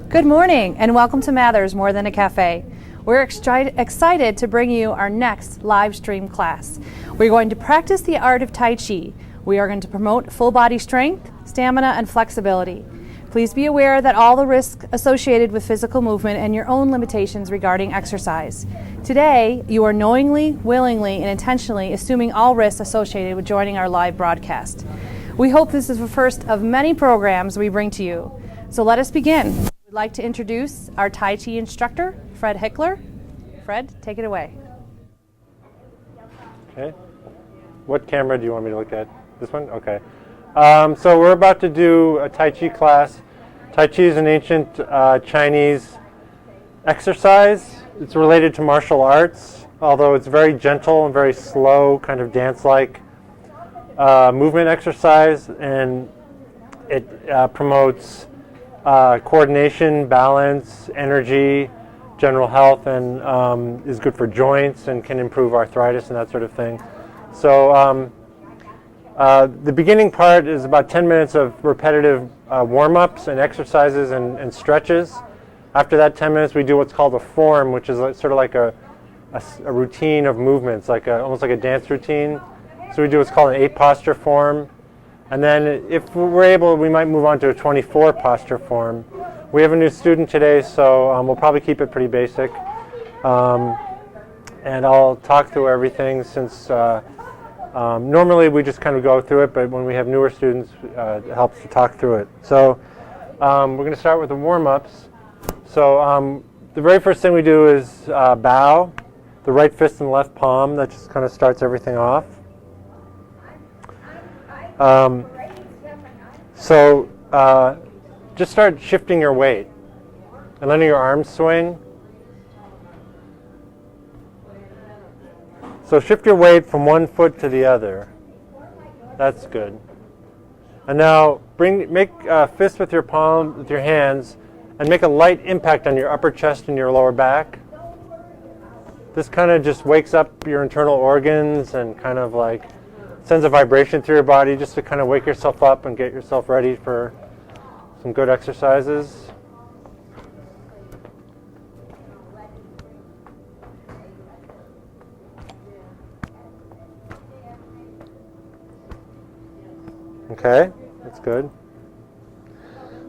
Good morning and welcome to Mather's More Than a Cafe. We're excited to bring you our next live stream class. We're going to practice the art of Tai Chi. We are going to promote full body strength, stamina, and flexibility. Please be aware that all the risks associated with physical movement and your own limitations regarding exercise. Today, you are knowingly, willingly, and intentionally assuming all risks associated with joining our live broadcast. We hope this is the first of many programs we bring to you. So let us begin. We'd like to introduce our Tai Chi instructor, Fred Hickler. Fred, take it away. Okay. What camera do you want me to look at? This one? Okay. So we're about to do a Tai Chi class. Tai Chi is an ancient Chinese exercise. It's related to martial arts, although it's very gentle and very slow, kind of dance-like movement exercise, and it promotes coordination, balance, energy, general health, and is good for joints and can improve arthritis and that sort of thing. So the beginning part is about 10 minutes of repetitive warm-ups and exercises and stretches. After that 10 minutes, we do what's called a form, which is sort of like a routine of movements, almost like a dance routine. So we do what's called an 8 posture form. And then if we're able, we might move on to a 24 posture form. We have a new student today, so we'll probably keep it pretty basic. And I'll talk through everything since normally we just kind of go through it, but when we have newer students, it helps to talk through it. So we're going to start with the warm-ups. So the very first thing we do is bow, the right fist and left palm. That just kind of starts everything off. Just start shifting your weight and letting your arms swing. So shift your weight from one foot to the other. That's good. And now make a fist with your palm, with your hands, and make a light impact on your upper chest and your lower back. This kind of just wakes up your internal organs and kind of like sends a vibration through your body just to kind of wake yourself up and get yourself ready for some good exercises. Okay, that's good.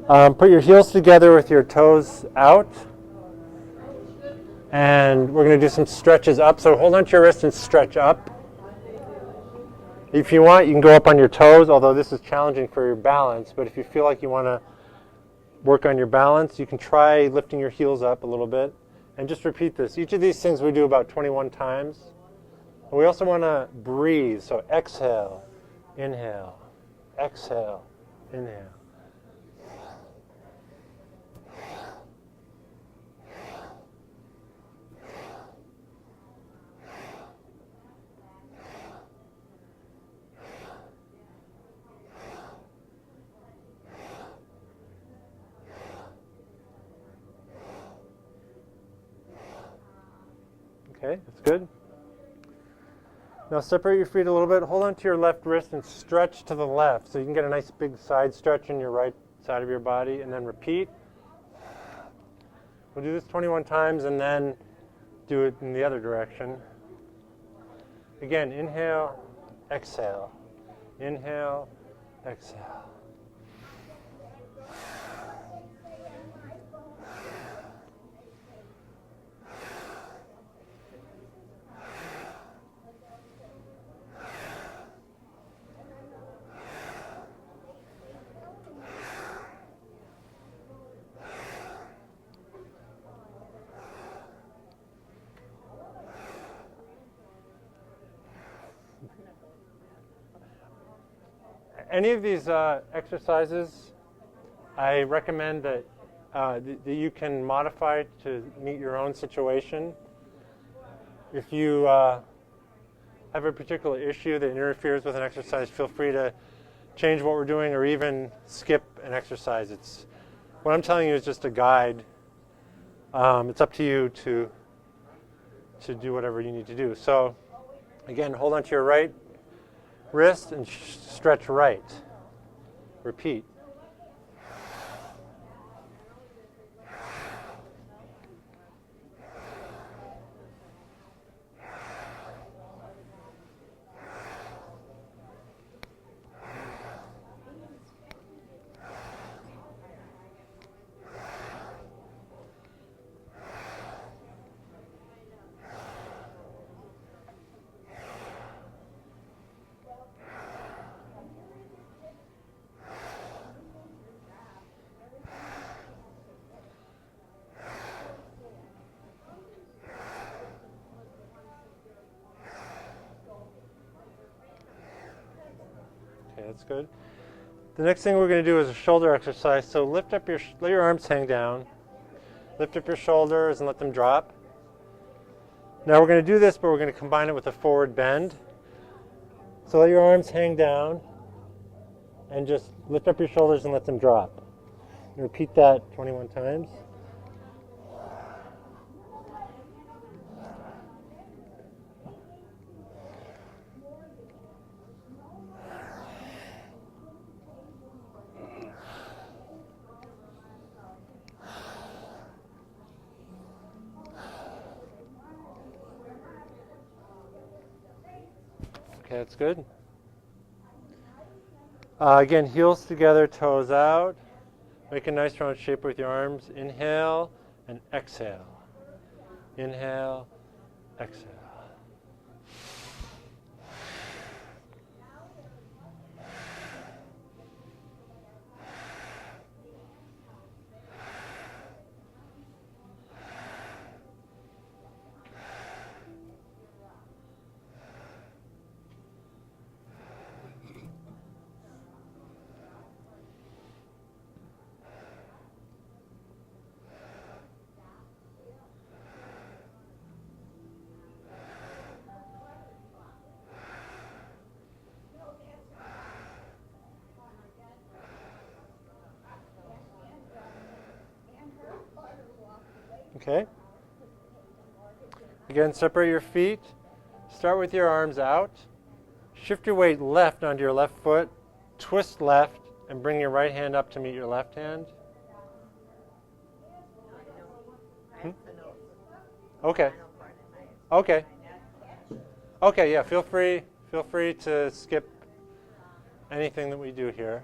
Put your heels together with your toes out. And we're going to do some stretches up. So hold on to your wrist and stretch up. If you want, you can go up on your toes, although this is challenging for your balance. But if you feel like you want to work on your balance, you can try lifting your heels up a little bit. And just repeat this. Each of these things we do about 21 times. And we also want to breathe. So exhale, inhale, exhale, inhale. Okay, that's good. Now separate your feet a little bit. Hold on to your left wrist and stretch to the left so you can get a nice big side stretch in your right side of your body, and then repeat. We'll do this 21 times and then do it in the other direction. Again, inhale, exhale. Inhale, exhale. Any of these exercises, I recommend that you can modify to meet your own situation. If you have a particular issue that interferes with an exercise, feel free to change what we're doing or even skip an exercise. What I'm telling you is just a guide. It's up to you to do whatever you need to do. So again, hold on to your right wrist and stretch right. Repeat. that's good. The next thing we're going to do is a shoulder exercise. So lift up let your arms hang down. Lift up your shoulders and let them drop. Now we're going to do this, but we're going to combine it with a forward bend. So let your arms hang down and just lift up your shoulders and let them drop. Repeat that 21 times. Okay, that's good. Again, heels together, toes out. Make a nice round shape with your arms. Inhale and exhale. Inhale, exhale. Okay. Again, separate your feet. Start with your arms out. Shift your weight left onto your left foot. Twist left and bring your right hand up to meet your left hand. Okay. Okay. Okay, yeah, feel free to skip anything that we do here.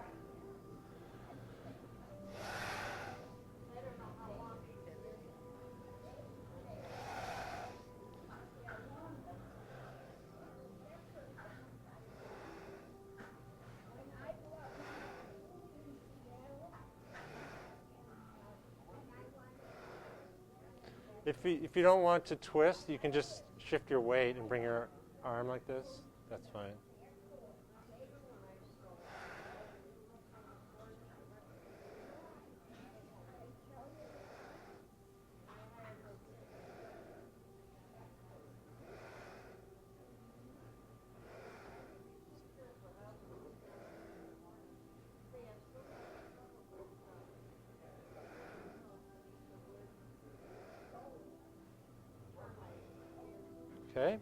If you don't want to twist, you can just shift your weight and bring your arm like this. That's fine. Okay.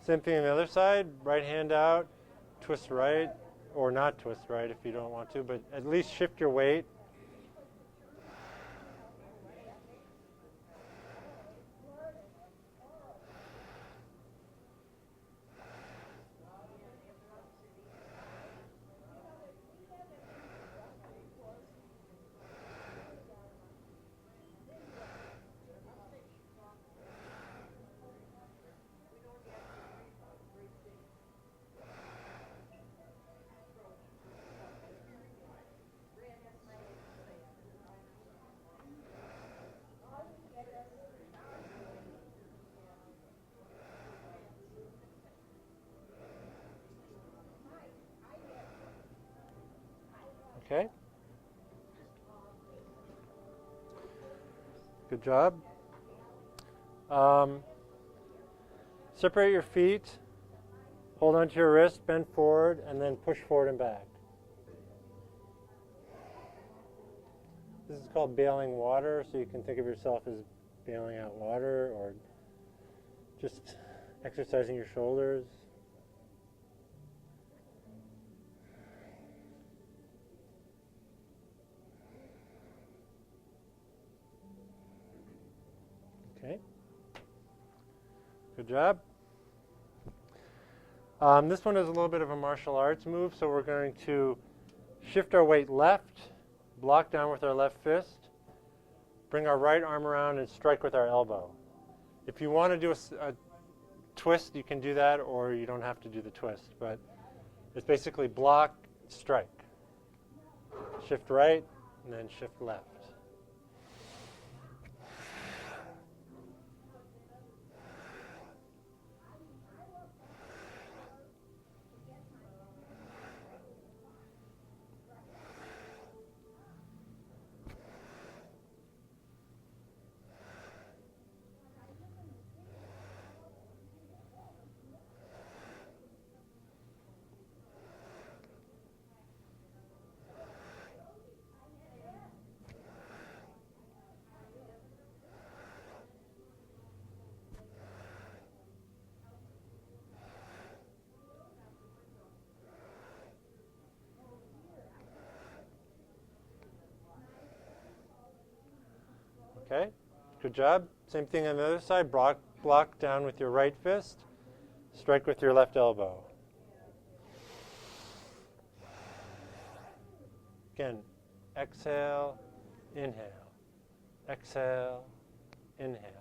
Same thing on the other side. Right hand out, twist right, or not twist right if you don't want to, but at least shift your weight. Okay. Good job. Separate your feet. Hold onto your wrist, bend forward, and then push forward and back. This is called bailing water, so you can think of yourself as bailing out water or just exercising your shoulders. Okay. Good job. This one is a little bit of a martial arts move, so we're going to shift our weight left, block down with our left fist, bring our right arm around and strike with our elbow. If you want to do a twist, you can do that, or you don't have to do the twist, but it's basically block, strike. Shift right, and then shift left. Okay, good job. Same thing on the other side. Block down with your right fist. Strike with your left elbow. Again, exhale, inhale. Exhale, inhale.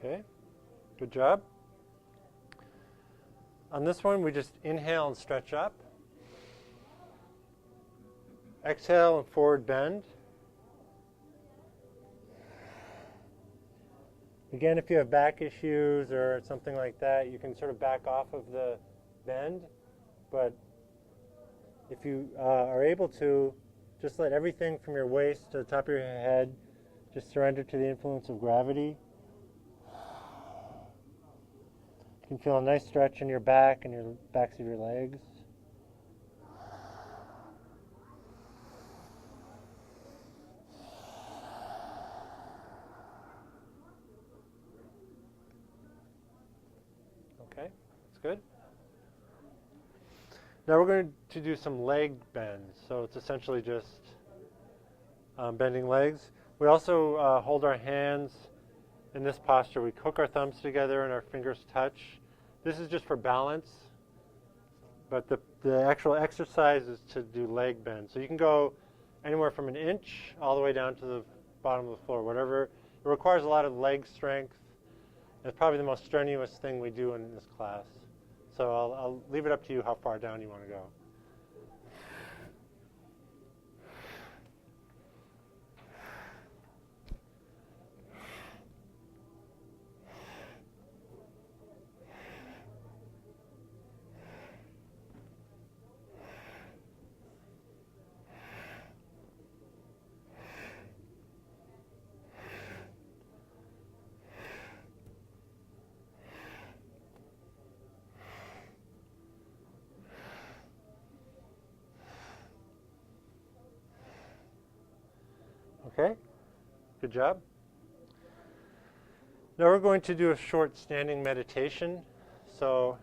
Okay, good job. On this one, we just inhale and stretch up. Exhale and forward bend. Again, if you have back issues or something like that, you can sort of back off of the bend. But if you are able to, just let everything from your waist to the top of your head just surrender to the influence of gravity. You can feel a nice stretch in your back and your backs of your legs. Okay, that's good. Now we're going to do some leg bends. So it's essentially just bending legs. We also hold our hands in this posture. We hook our thumbs together and our fingers touch. This is just for balance, but the actual exercise is to do leg bends. So you can go anywhere from an inch all the way down to the bottom of the floor, whatever. It requires a lot of leg strength. It's probably the most strenuous thing we do in this class. So I'll leave it up to you how far down you want to go. Okay, good job. Now we're going to do a short standing meditation. So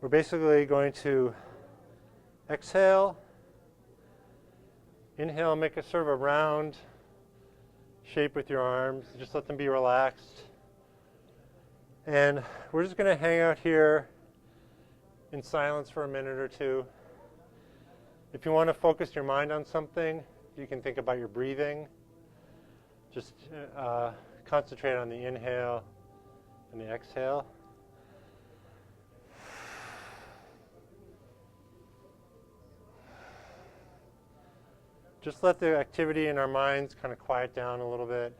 we're basically going to exhale, inhale, make a sort of a round shape with your arms. Just let them be relaxed. And we're just going to hang out here in silence for a minute or two. If you want to focus your mind on something, you can think about your breathing. Just concentrate on the inhale and the exhale. Just let the activity in our minds kind of quiet down a little bit.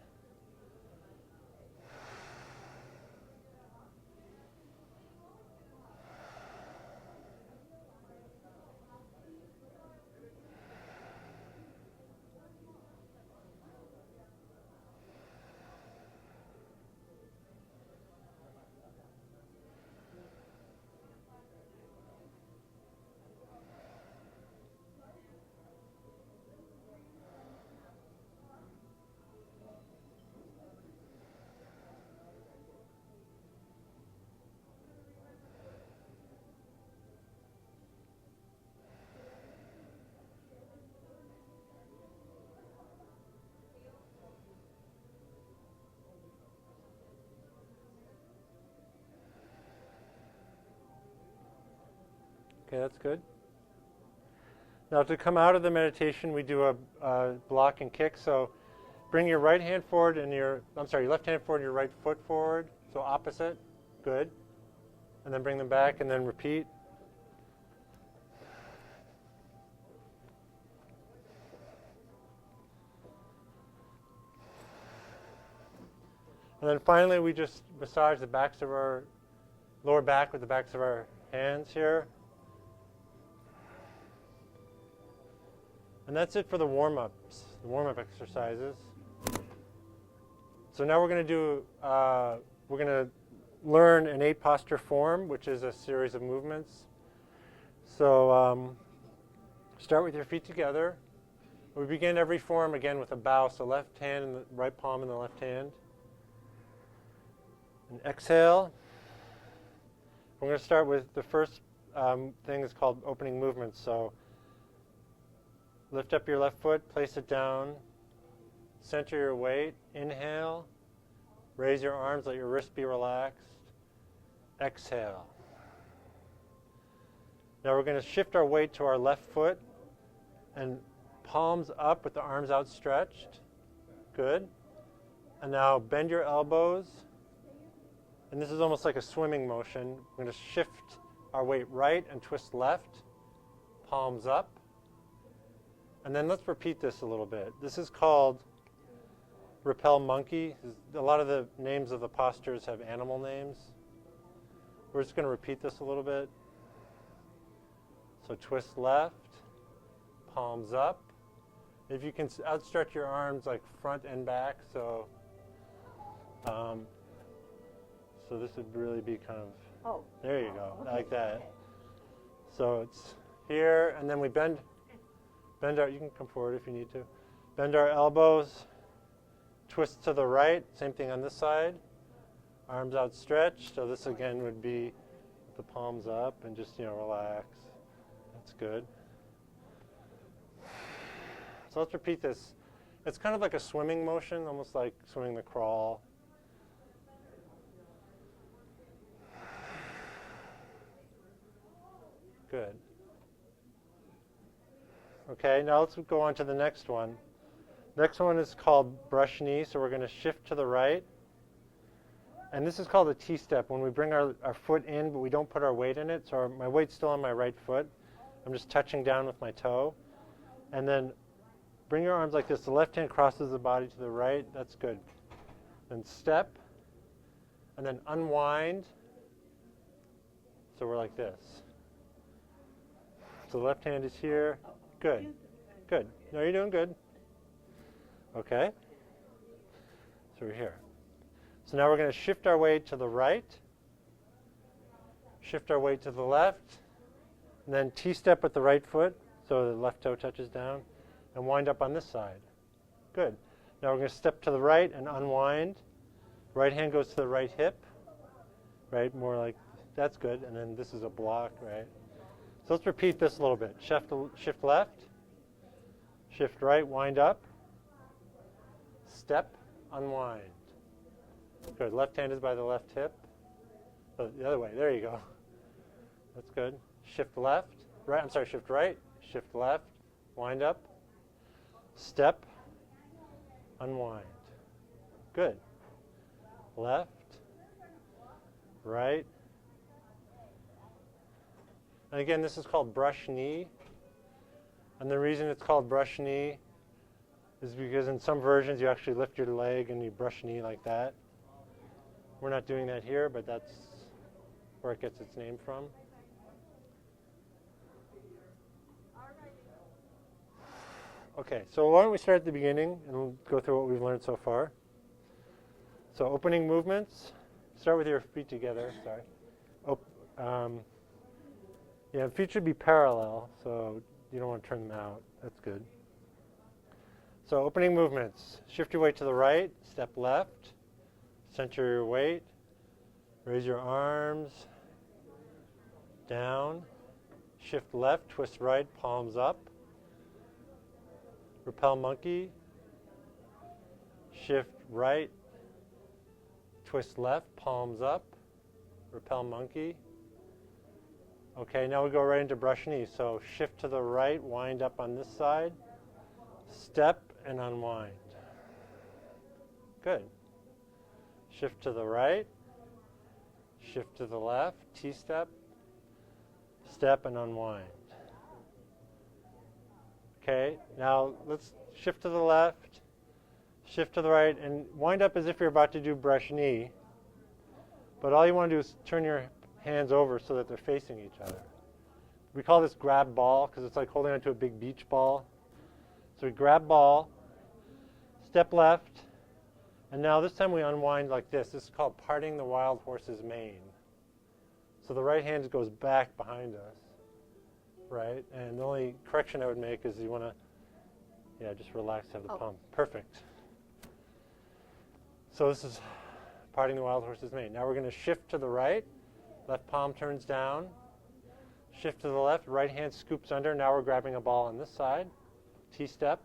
Okay, that's good. Now to come out of the meditation, we do a block and kick. So bring your right hand forward and your left hand forward and your right foot forward. So opposite. Good. And then bring them back and then repeat. And then finally we just massage the backs of our lower back with the backs of our hands here. And that's it for the warm-ups, the warm-up exercises. So now we're going to learn an 8 posture form, which is a series of movements. So start with your feet together. We begin every form again with a bow, so left hand and the right palm in the left hand. And exhale. We're going to start with the first thing is called opening movements. So lift up your left foot, place it down, center your weight, inhale, raise your arms, let your wrists be relaxed, exhale. Now we're going to shift our weight to our left foot and palms up with the arms outstretched, good. And now bend your elbows, and this is almost like a swimming motion. We're going to shift our weight right and twist left, palms up. And then let's repeat this a little bit. This is called repel monkey. A lot of the names of the postures have animal names. We're just going to repeat this a little bit. So twist left, palms up. If you can outstretch your arms like front and back, so this would really be kind of, there you go, okay. Like that. So it's here, and then we bend our, you can come forward if you need to. Bend our elbows, twist to the right, same thing on this side. Arms outstretched, so this again would be with the palms up and just, relax. That's good. So let's repeat this. It's kind of like a swimming motion, almost like swimming the crawl. Good. Okay, now let's go on to the next one. Next one is called brush knee, so we're going to shift to the right. And this is called a T-step, when we bring our foot in, but we don't put our weight in it. So my weight's still on my right foot. I'm just touching down with my toe. And then bring your arms like this. The left hand crosses the body to the right. That's good. Then step. And then unwind. So we're like this. So the left hand is here. Good. Good. No, you're doing good. Okay. So we're here. So now we're going to shift our weight to the right. Shift our weight to the left. And then T-step with the right foot. So the left toe touches down. And wind up on this side. Good. Now we're going to step to the right and unwind. Right hand goes to the right hip. Right? More like, that's good. And then this is a block, right? So let's repeat this a little bit. Shift left. Shift right, wind up. Step, unwind. Good. Left hand is by the left hip. Oh, the other way. There you go. That's good. Shift left. Right. I'm sorry. Shift right. Shift left. Wind up. Step. Unwind. Good. Left. Right. And again, this is called brush knee. And the reason it's called brush knee is because in some versions you actually lift your leg and you brush knee like that. We're not doing that here, but that's where it gets its name from. Okay, so why don't we start at the beginning and we'll go through what we've learned so far. So opening movements. Start with your feet together. Sorry. Yeah, feet should be parallel, so you don't want to turn them out. That's good. So opening movements. Shift your weight to the right, step left, center your weight, raise your arms, down, shift left, twist right, palms up, repel monkey, shift right, twist left, palms up, repel monkey. Okay, now we go right into brush knee. So shift to the right, wind up on this side, step and unwind. Good. Shift to the right, shift to the left, T-step, step and unwind. Okay, now let's shift to the left, shift to the right, and wind up as if you're about to do brush knee. But all you want to do is turn your hands over so that they're facing each other. We call this grab ball because it's like holding onto a big beach ball. So we grab ball, step left, and now this time we unwind like this. This is called parting the wild horse's mane. So the right hand goes back behind us, right? And the only correction I would make is you want to, just relax, have the pump. Perfect. So this is parting the wild horse's mane. Now we're going to shift to the right. Left palm turns down. Shift to the left. Right hand scoops under. Now we're grabbing a ball on this side. T-step.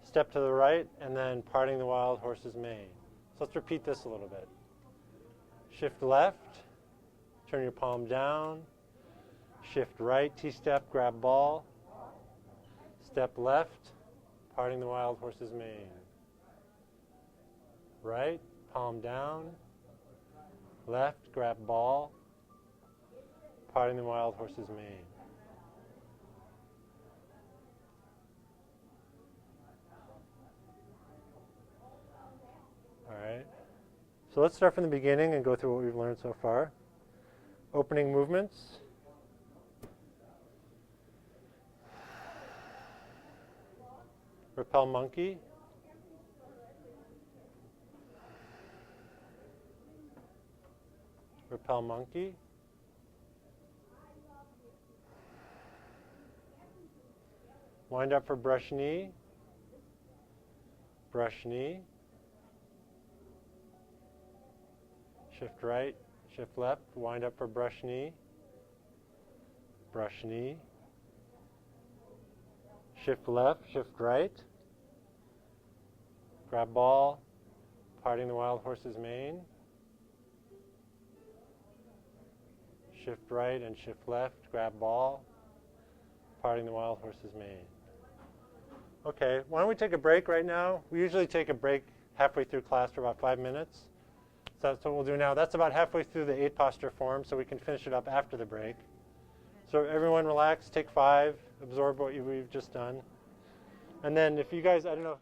Step to the right, and then parting the wild horse's mane. So let's repeat this a little bit. Shift left. Turn your palm down. Shift right. T-step. Grab ball. Step left. Parting the wild horse's mane. Right. Palm down. Left, grab ball, parting the wild horse's mane. All right. So let's start from the beginning and go through what we've learned so far. Opening movements. Repel monkey. Repel monkey. Wind up for brush knee. Brush knee. Shift right, shift left. Wind up for brush knee. Brush knee. Shift left, shift right. Grab ball, parting the wild horse's mane. Shift right and shift left, grab ball, parting the wild horse's mane. Okay, why don't we take a break right now? We usually take a break halfway through class for about 5 minutes. So that's what we'll do now. That's about halfway through the 8 posture form, so we can finish it up after the break. So everyone relax, take 5, absorb what we've just done. And then if you guys, I don't know,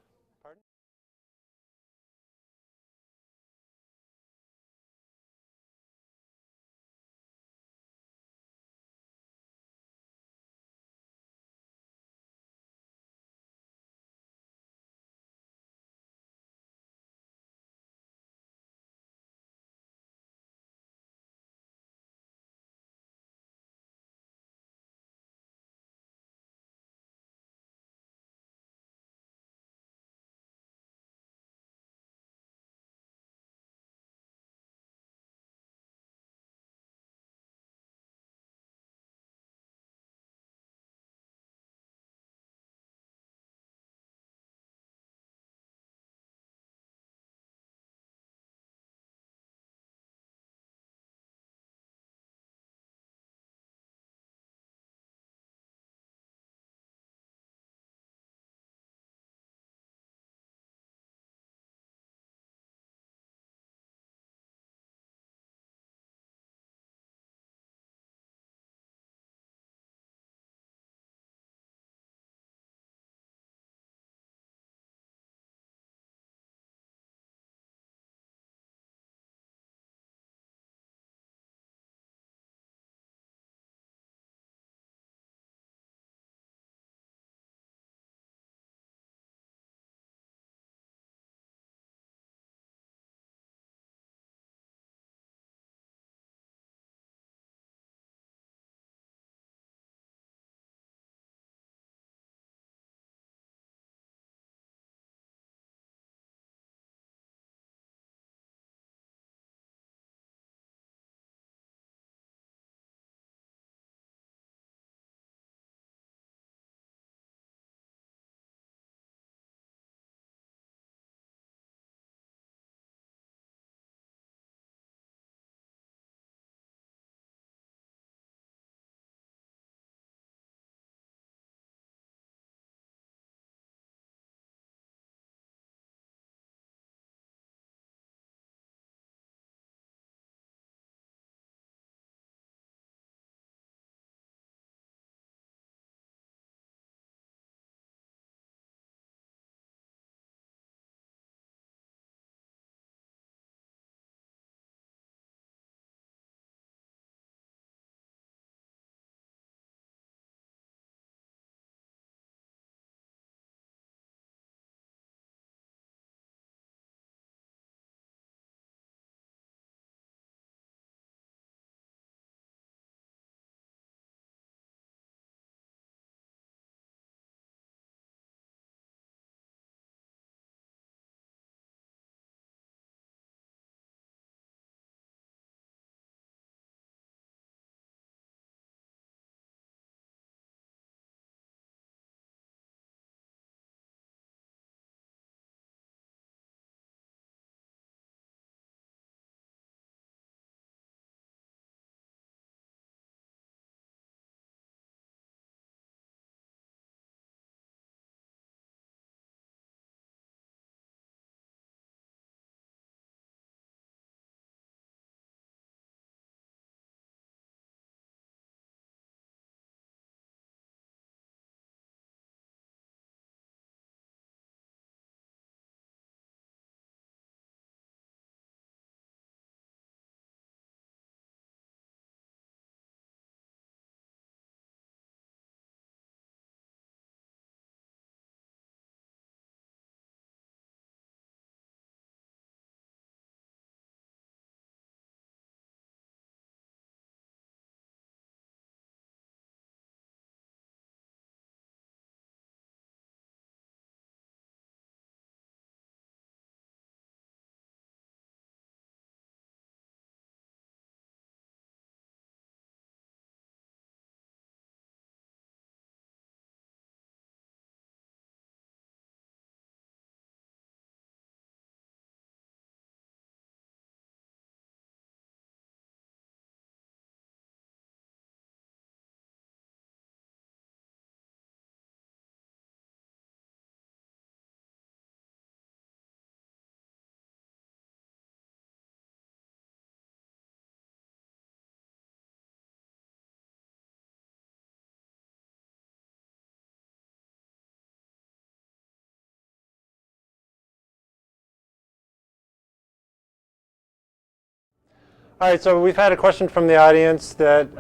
All right, so we've had a question from the audience that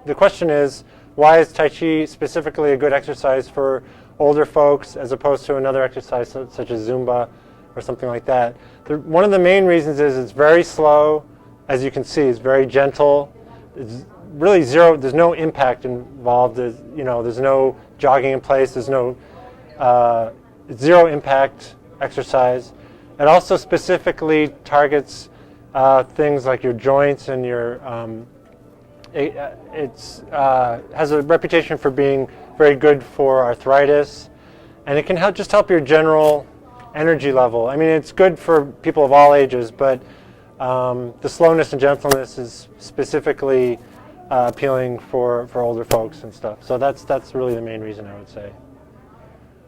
the question is, why is Tai Chi specifically a good exercise for older folks as opposed to another exercise such as Zumba or something like that? One of the main reasons is it's very slow. As you can see, it's very gentle. It's really zero, there's no impact involved. There's no jogging in place. There's no zero impact exercise. It also specifically targets things like your joints and your, has a reputation for being very good for arthritis, and it can help your general energy level. I mean, it's good for people of all ages, but the slowness and gentleness is specifically appealing for older folks and stuff. So that's really the main reason, I would say.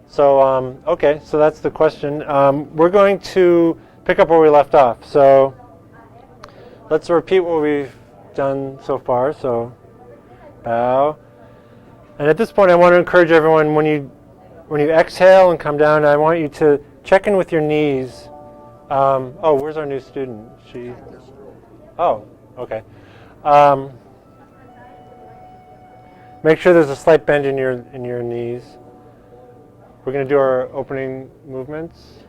So okay, so that's the question. We're going to pick up where we left off. So let's repeat what we've done so far. So bow, and at this point, I want to encourage everyone when you exhale and come down, I want you to check in with your knees. Oh, where's our new student? She. Oh, okay. Make sure there's a slight bend in your knees. We're going to do our opening movements.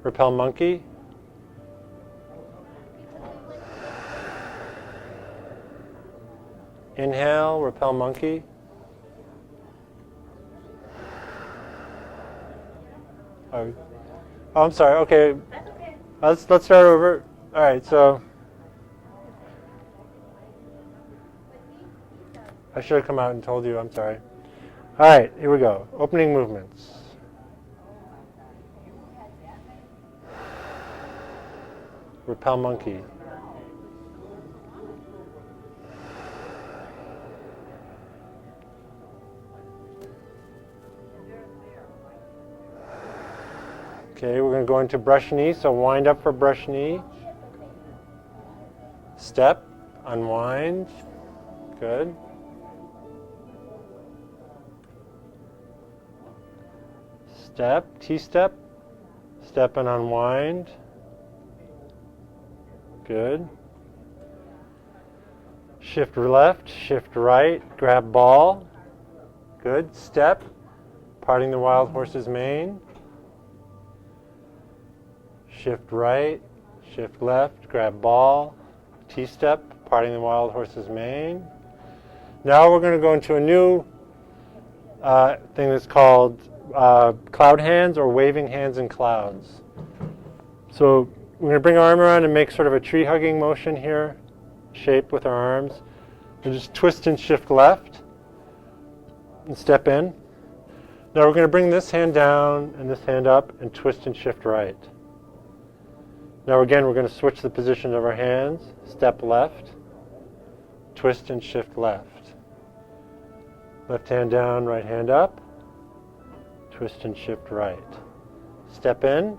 Repel monkey. Inhale, repel monkey. Oh, I'm sorry. Okay. Let's start over. All right, so I should have come out and told you. I'm sorry. All right, here we go. Opening movements. Repel monkey. Okay, we're going to go into brush knee, so wind up for brush knee. Step, unwind. Good. Step, T-step. Step and unwind. Good. Shift left, shift right, grab ball. Good. Step, parting the wild horse's mane. Shift right, shift left, grab ball. T-step, parting the wild horse's mane. Now we're going to go into a new thing that's called cloud hands, or waving hands in clouds. So we're going to bring our arm around and make sort of a tree hugging motion here, shape with our arms. And just twist and shift left and step in. Now we're going to bring this hand down and this hand up and twist and shift right. Now again, we're going to switch the position of our hands. Step left, twist and shift left. Left hand down, right hand up, twist and shift right. Step in,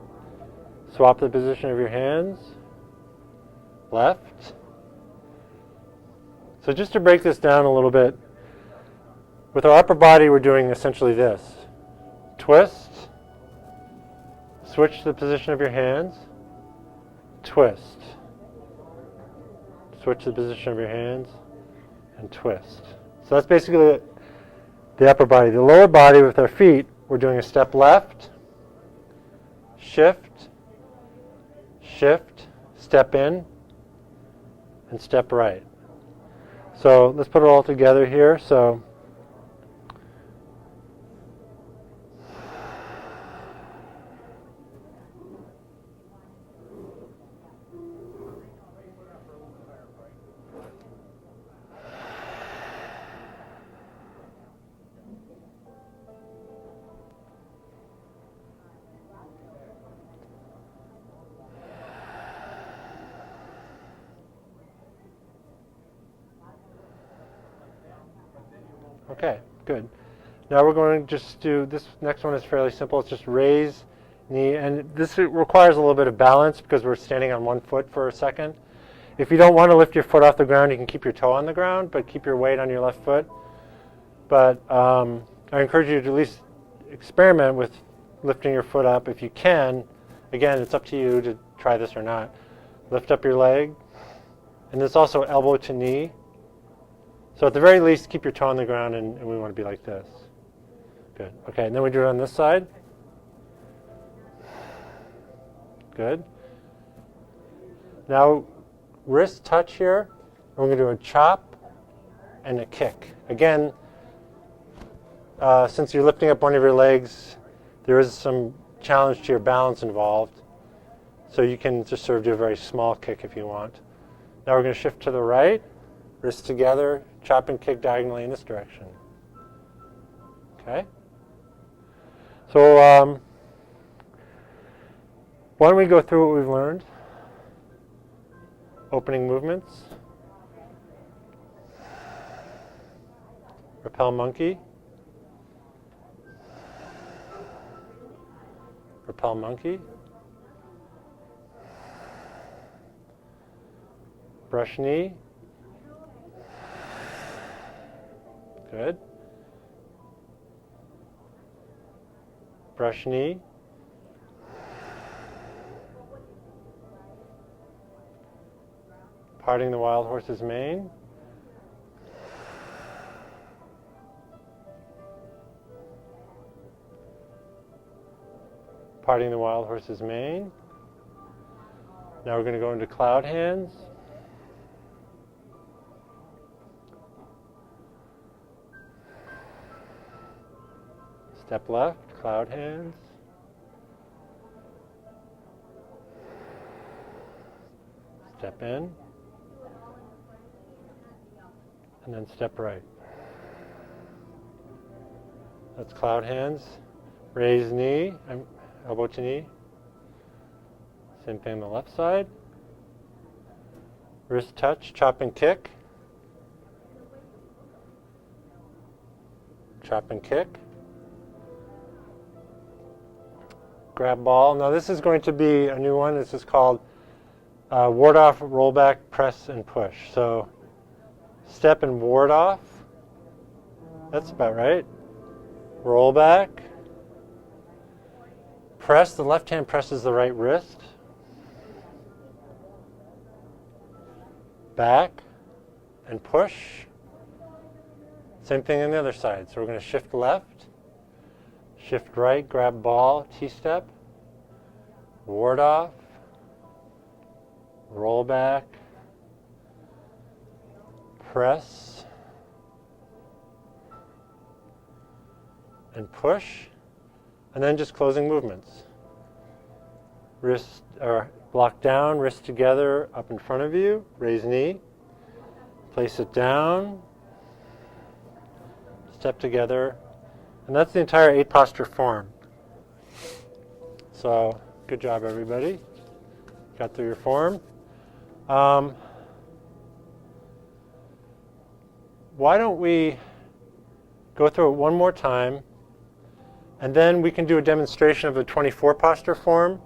swap the position of your hands, left. So just to break this down a little bit, with our upper body we're doing essentially this. Twist, switch the position of your hands, twist. Switch the position of your hands and twist. So that's basically the upper body. The lower body with our feet, we're doing a step left, shift, shift, step in, and step right. So let's put it all together here. So okay, good. Now we're going to just do, this next one is fairly simple. It's just raise knee, and this requires a little bit of balance because we're standing on one foot for a second. If you don't want to lift your foot off the ground, you can keep your toe on the ground, but keep your weight on your left foot. But I encourage you to at least experiment with lifting your foot up. If you can, again, it's up to you to try this or not. Lift up your leg. And it's also elbow to knee. So at the very least, keep your toe on the ground, and we want to be like this. Good. Okay, and then we do it on this side. Good. Now, wrist touch here. And we're going to do a chop and a kick. Again, since you're lifting up one of your legs, there is some challenge to your balance involved. So you can just sort of do a very small kick if you want. Now we're going to shift to the right, wrists together, chop and kick diagonally in this direction. Okay? So why don't we go through what we've learned? Opening movements. Repel monkey. Repel monkey. Brush knee. Good. Brush knee. Parting the wild horse's mane. Parting the wild horse's mane. Now we're going to go into cloud hands. Step left, cloud hands. Step in. And then step right. That's cloud hands. Raise knee, elbow to knee. Same thing on the left side. Wrist touch, chop and kick. Chop and kick. Grab ball. Now this is going to be a new one. This is called ward off, roll back, press, and push. So step and ward off. That's about right. Roll back. Press. The left hand presses the right wrist. Back and push. Same thing on the other side. So we're going to shift left, shift right, grab ball, T-step, ward off, roll back, press, and push, and then just closing movements. Wrist or block down, wrist together, up in front of you, raise knee, place it down, step together, and that's the entire 8 posture form. So, good job everybody. Got through your form. Why don't we go through it one more time, and then we can do a demonstration of the 24 posture form.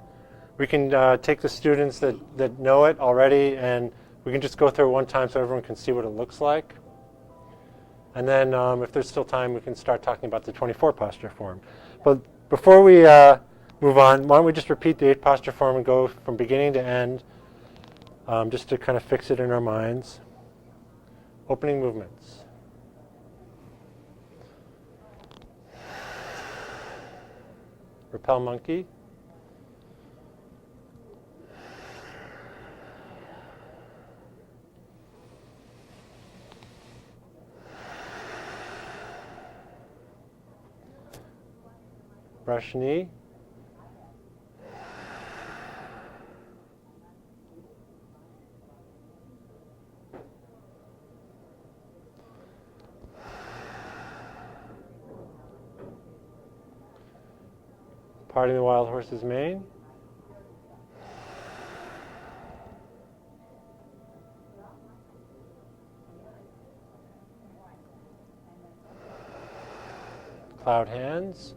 We can take the students that know it already, and we can just go through it one time so everyone can see what it looks like. And then if there's still time, we can start talking about the 24 posture form. But before we move on, why don't we just repeat the 8 posture form and go from beginning to end, just to kind of fix it in our minds. Opening movements. Repel monkey. Brush knee. Parting the wild horse's mane. Cloud hands.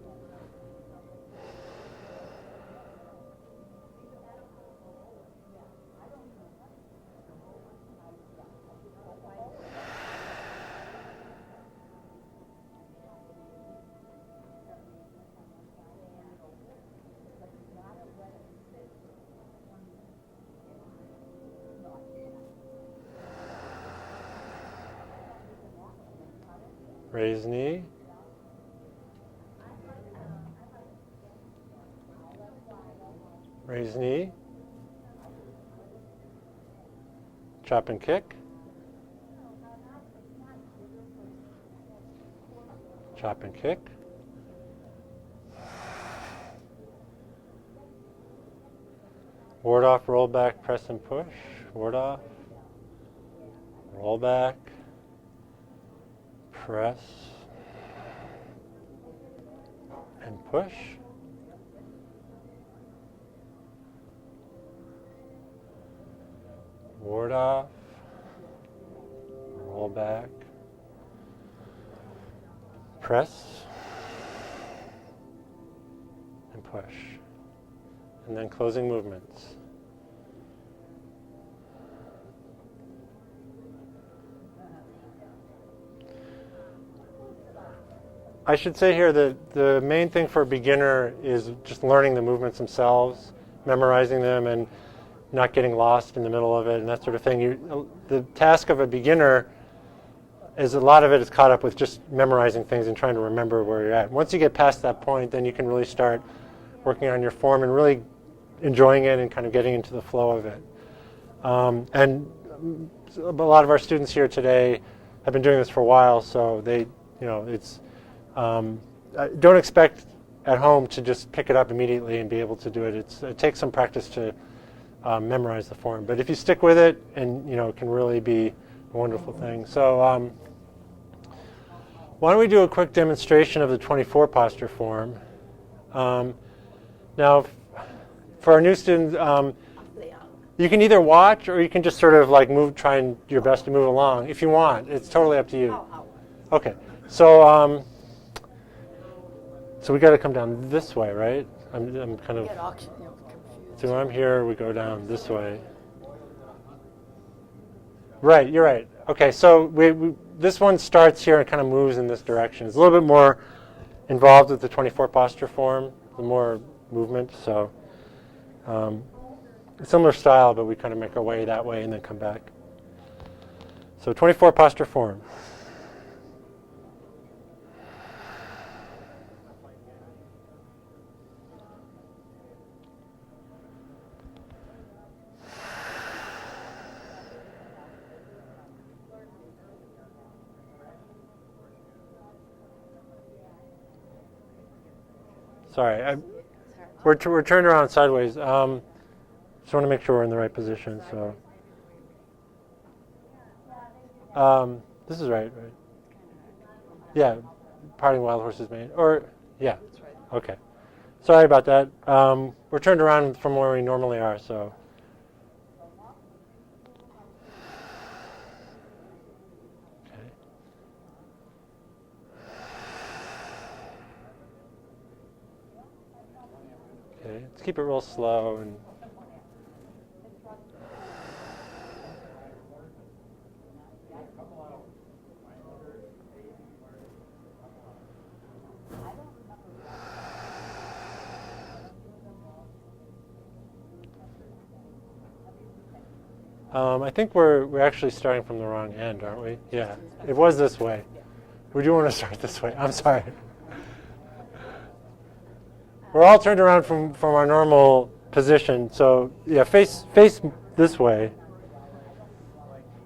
raise knee, raise knee, chop and kick, chop and kick, ward off, roll back, press and push, ward off, roll back, press and push, ward off, roll back, press and push, and then closing movements. I should say here that the main thing for a beginner is just learning the movements themselves, memorizing them, and not getting lost in the middle of it and that sort of thing. The task of a beginner is a lot of it is caught up with just memorizing things and trying to remember where you're at. Once you get past that point, then you can really start working on your form and really enjoying it and kind of getting into the flow of it. And a lot of our students here today have been doing this for a while, so they, it's don't expect at home to just pick it up immediately and be able to do it. It takes some practice to memorize the form, but if you stick with it, and it can really be a wonderful thing. So why don't we do a quick demonstration of the 24 posture form. Now, for our new students, you can either watch or you can just sort of like try your best to move along if you want. It's totally up to you. Okay, so we got to come down this way, right? I'm kind of. So when I'm here, we go down this way. Right, you're right. Okay, so this one starts here and kind of moves in this direction. It's a little bit more involved with the 24 posture form, the more movement. So similar style, but we kind of make our way that way and then come back. So 24 posture form. Sorry, we're turned around sideways. Just want to make sure we're in the right position. So this is right? Yeah, parting wild horses mane. Or yeah, okay. Sorry about that. We're turned around from where we normally are. So. Okay, let's keep it real slow and. I think we're actually starting from the wrong end, aren't we? Yeah, it was this way. We do want to start this way. I'm sorry. We're all turned around from our normal position. So yeah, face this way.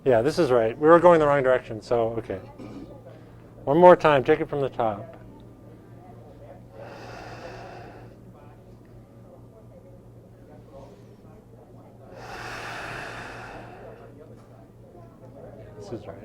Yeah, this is right. We were going the wrong direction. So okay. One more time. Take it from the top. This is right.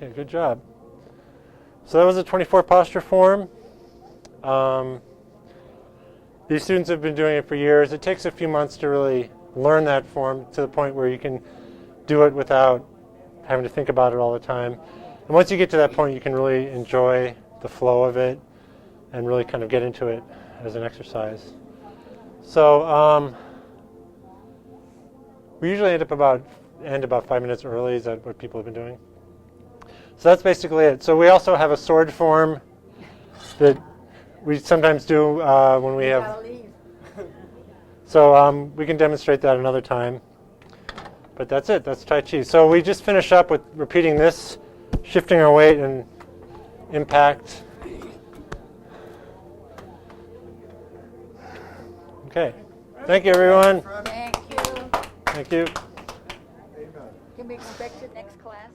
Okay, good job. So that was a 24 posture form. These students have been doing it for years. It takes a few months to really learn that form to the point where you can do it without having to think about it all the time. And once you get to that point, you can really enjoy the flow of it and really kind of get into it as an exercise. So we usually end about 5 minutes early. Is that what people have been doing? So that's basically it. So we also have a sword form that we sometimes do when we have. So we can demonstrate that another time. But that's it. That's Tai Chi. So we just finish up with repeating this, shifting our weight and impact. Okay. Thank you, everyone. Thank you. Thank you. Can we expect it next class?